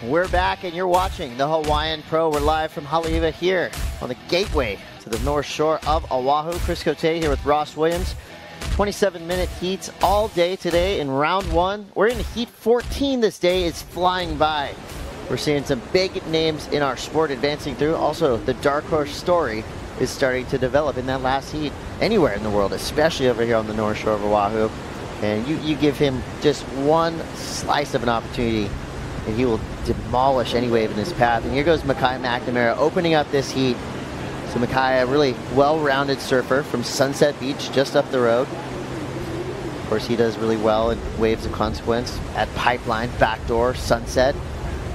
We're back and you're watching the Hawaiian Pro. We're live from R.Inaba here on the gateway to the North Shore of Oahu. Chris Cote here with Ross Williams. 27-minute heats all day today in round one. We're in heat 14 this day. It's flying by. We're seeing some big names in our sport advancing through. Also, the dark horse story is starting to develop in that last heat anywhere in the world, especially over here on the North Shore of Oahu. And you give him just one slice of an opportunity and he will demolish any wave in his path. And here goes M.McNamara opening up this heat. So Makai, a really well-rounded surfer from Sunset Beach, just up the road. Of course, he does really well in waves of consequence at Pipeline, Backdoor, Sunset.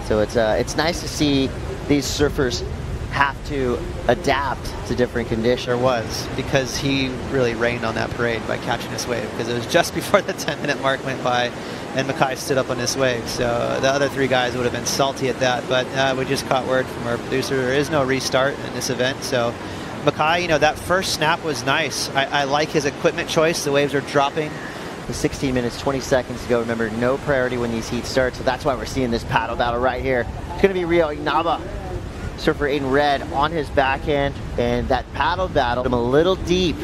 So it's nice to see these surfers have to adapt to different conditions. There was, because he really rained on that parade by catching this wave, because it was just before the 10-minute mark went by and Makai stood up on this wave. So the other three guys would have been salty at that, but we just caught word from our producer there is no restart in this event. So Makai, you know, that first snap was nice. I like his equipment choice. The waves are dropping. With 16 minutes, 20 seconds to go. Remember, no priority when these heats start, so that's why we're seeing this paddle battle right here. It's going to be R.Inaba, surfer in red on his backhand, and that paddle battle him a little deep.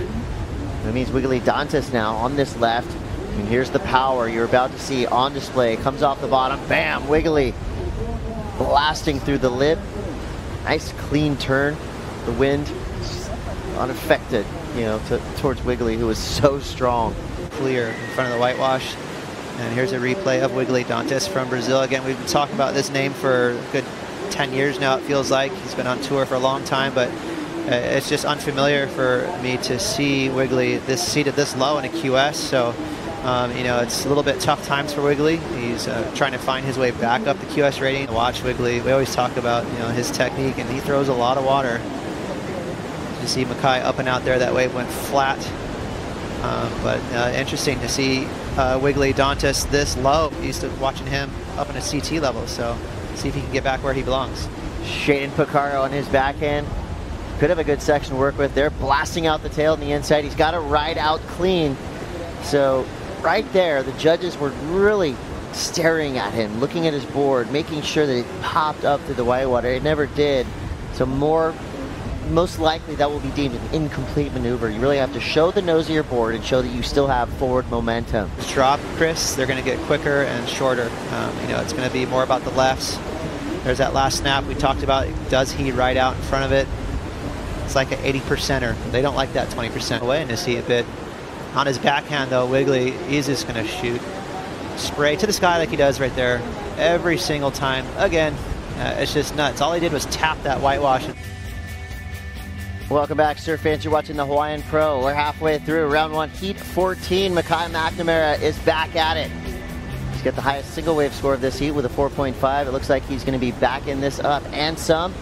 That means W.Dantas now on this left. And here's the power you're about to see on display. Comes off the bottom, bam, Wiggly blasting through the lip. Nice clean turn. The wind unaffected, you know, towards Wiggly, who was so strong. Clear in front of the whitewash. And here's a replay of W.Dantas from Brazil. Again, we've been talking about this name for a good 10 years now, it feels like. He's been on tour for a long time, but it's just unfamiliar for me to see Wiggly seated this low in a QS. So, you know, it's a little bit tough times for Wiggly. He's trying to find his way back up the QS rating. Watch Wiggly. We always talk about, you know, his technique, and he throws a lot of water. You see Makai up and out there. That wave went flat. But interesting to see W.Dantas this low. Used to watching him up in a CT level, so see if he can get back where he belongs. S.Pacarro on his backhand. Could have a good section to work with. They're blasting out the tail on the inside. He's got to ride out clean. So right there, the judges were really staring at him, looking at his board, making sure that it popped up through the whitewater. It never did. So most likely that will be deemed an incomplete maneuver. You really have to show the nose of your board and show that you still have forward momentum. Drop, Chris, they're going to get quicker and shorter. You know, it's going to be more about the lefts. There's that last snap we talked about. Does he ride out in front of it? It's like an 80%er. They don't like that 20% away in this heat a bit. On his backhand, though, Wiggly, he's just going to shoot spray to the sky like he does right there every single time. Again, it's just nuts. All he did was tap that whitewash. Welcome back, surf fans. You're watching the Hawaiian Pro. We're halfway through round one, heat 14. M.McNamara is back at it. He's got the highest single wave score of this heat with a 4.5. It looks like he's going to be backing this up and some.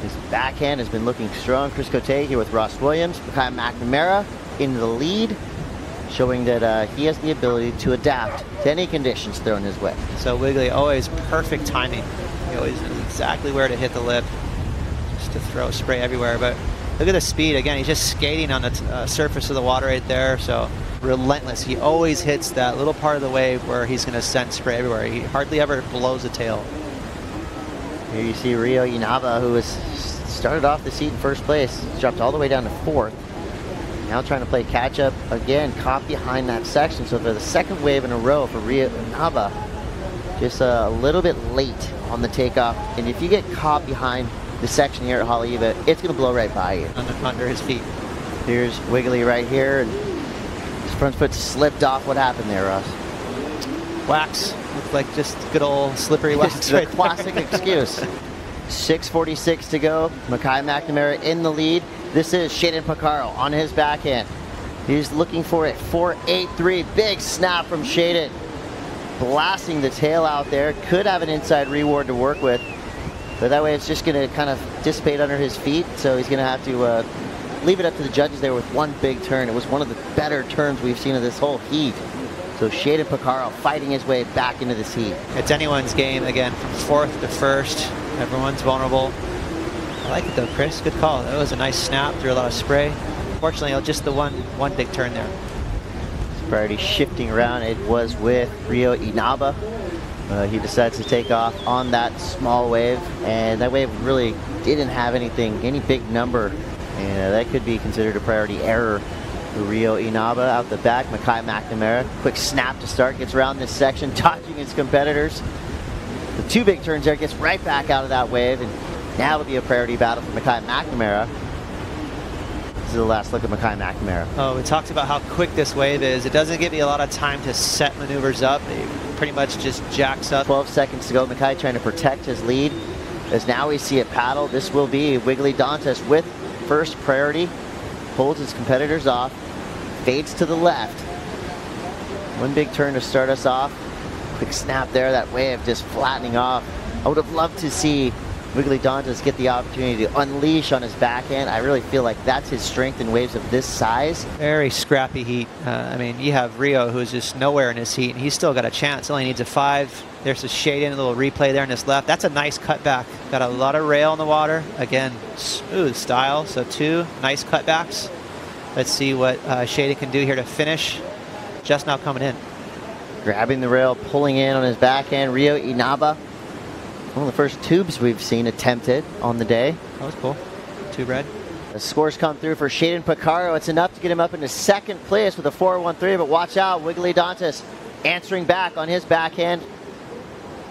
His backhand has been looking strong. Chris Cote here with Ross Williams. M.McNamara in the lead, showing that he has the ability to adapt to any conditions thrown his way. So Wiggly, always perfect timing. He always knows exactly where to hit the lip, just to throw spray everywhere. But look at the speed. Again, he's just skating on the surface of the water right there. So relentless. He always hits that little part of the wave where he's going to send spray everywhere. He hardly ever blows a tail. Here you see R.Inaba, who has started off the heat in first place. He's dropped all the way down to fourth. Now trying to play catch up again, caught behind that section. So for the second wave in a row for R.Inaba, just a little bit late on the takeoff. And if you get caught behind the section here at R.Inaba, it's going to blow right by you. Under his feet. Here's Wiggly right here, and his front foot slipped off. What happened there, Russ? Wax. Looked like just good old slippery wax. The classic excuse. 6:46 to go. M.McNamara in the lead. This is S.Pacarro on his backhand. He's looking for it. 4.83. Big snap from Shaden. Blasting the tail out there. Could have an inside reward to work with. But that way it's just going to kind of dissipate under his feet. So he's going to have to leave it up to the judges there with one big turn. It was one of the better turns we've seen of this whole heat. So S.Pacarro fighting his way back into this heat. It's anyone's game again from fourth to first. Everyone's vulnerable. I like it though, Chris. Good call. That was a nice snap through a lot of spray. Fortunately, just the one big turn there. Priority shifting around. It was with R.Inaba. He decides to take off on that small wave, and that wave really didn't have any big number, and that could be considered a priority error. R.Inaba out the back, M.McNamara, quick snap to start, gets around this section, dodging his competitors. The 2 big turns there, gets right back out of that wave, and now it'll be a priority battle for M.McNamara. This is the last look at M.McNamara. Oh, we talked about how quick this wave is. It doesn't give you a lot of time to set maneuvers up. It pretty much just jacks up. 12 seconds to go. Mackay trying to protect his lead. As now we see it paddle. This will be W.Dantas with first priority. Holds his competitors off. Fades to the left. 1 big turn to start us off. Quick snap there. That wave just flattening off. I would have loved to see W.Dantas get the opportunity to unleash on his backhand. I really feel like that's his strength in waves of this size. Very scrappy heat. I mean, you have Rio, who's just nowhere in his heat, and he's still got a chance. Only needs a 5. There's a shade in, a little replay there in this left. That's a nice cutback. Got a lot of rail in the water. Again, smooth style. So 2 nice cutbacks. Let's see what Shady can do here to finish. Just now coming in. Grabbing the rail, pulling in on his backhand. R.Inaba. One of the first tubes we've seen attempted on the day. That was cool. Tube red. The scores come through for S.Pacarro. It's enough to get him up into second place with a 4-1-3, but watch out, W.Dantas answering back on his backhand.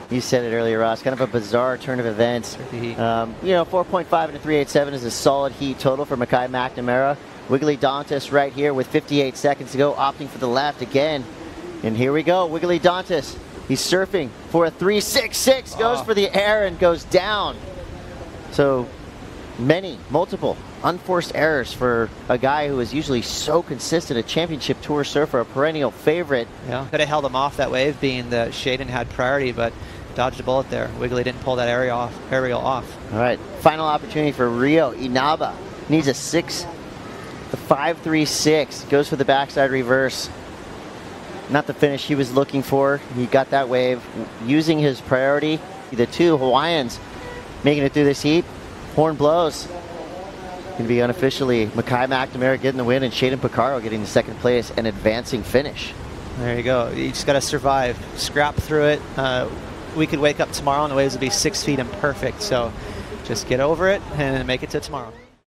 You said it earlier, Ross, kind of a bizarre turn of events. You know, 4.5 and a 3.87 is a solid heat total for M.McNamara. W.Dantas right here with 58 seconds to go, opting for the left again. And here we go, W.Dantas. He's surfing for a 3.66, goes for the air and goes down. So multiple unforced errors for a guy who is usually so consistent, a championship tour surfer, a perennial favorite. Yeah, could have held him off that wave, being that Shaden had priority, but dodged a bullet there. Wiggly didn't pull that aerial off. All right, final opportunity for R.Inaba. Needs a 6, the 5.36, goes for the backside reverse. Not the finish he was looking for. He got that wave using his priority. The 2 Hawaiians making it through this heat. Horn blows. Going to be unofficially M.McNamara getting the win and S.Pacarro getting the second place and advancing finish. There you go. You just got to survive. Scrap through it. We could wake up tomorrow and the waves will be 6 feet and perfect. So just get over it and make it to tomorrow.